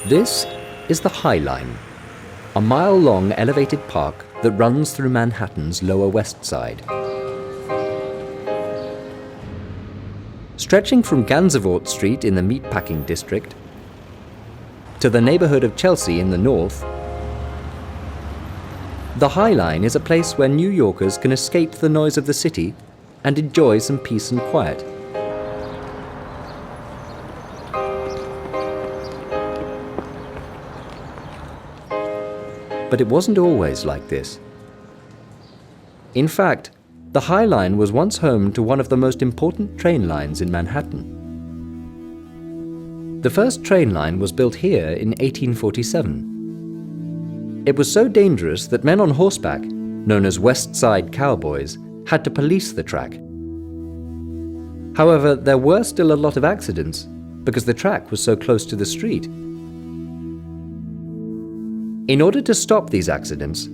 This is the High Line, a mile-long elevated park that runs through Manhattan's Lower West Side. Stretching from Gansevoort Street in the meatpacking district to the neighborhood of Chelsea in the north, the High Line is a place where New Yorkers can escape the noise of the city and enjoy some peace and quiet. But it wasn't always like this. In fact, the High Line was once home to one of the most important train lines in Manhattan. The first train line was built here in 1847. It was so dangerous that men on horseback, known as West Side Cowboys, had to police the track. However, there were still a lot of accidents because the track was so close to the street. In order to stop these accidents,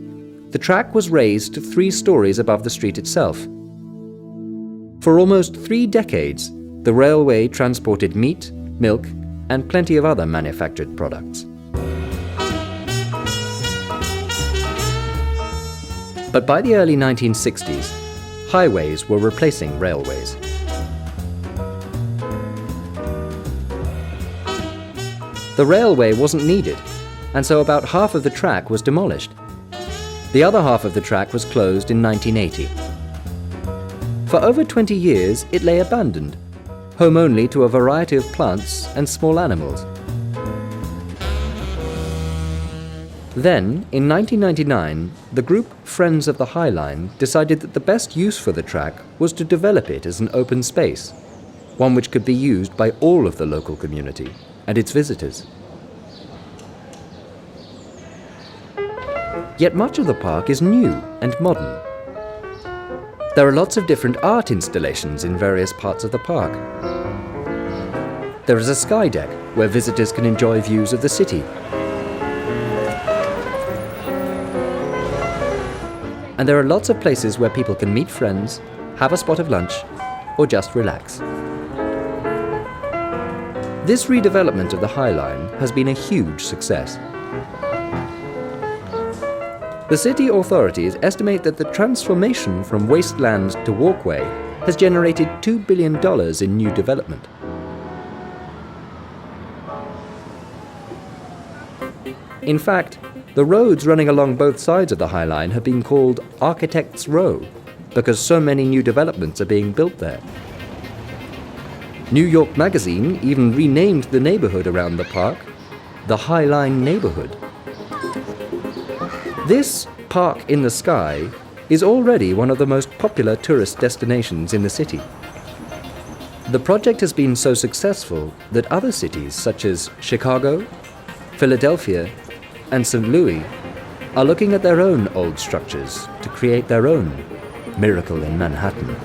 the track was raised to 3 stories above the street itself. For almost 3 decades, the railway transported meat, milk, and plenty of other manufactured products. But by the early 1960s, highways were replacing railways. The railway wasn't needed, and so about half of the track was demolished. The other half of the track was closed in 1980. For over 20 years, it lay abandoned, home only to a variety of plants and small animals. Then, in 1999, the group Friends of the High Line decided that the best use for the track was to develop it as an open space, one which could be used by all of the local community and its visitors. Yet much of the park is new and modern. There are lots of different art installations in various parts of the park. There is a sky deck where visitors can enjoy views of the city. And there are lots of places where people can meet friends, have a spot of lunch, or just relax. This redevelopment of the High Line has been a huge success. The city authorities estimate that the transformation from wasteland to walkway has generated $2 billion in new development. In fact, the roads running along both sides of the High Line have been called Architects' Row because so many new developments are being built there. New York Magazine even renamed the neighborhood around the park the High Line Neighborhood. This park in the sky is already one of the most popular tourist destinations in the city. The project has been so successful that other cities such as Chicago, Philadelphia, and St. Louis are looking at their own old structures to create their own Miracle in Manhattan.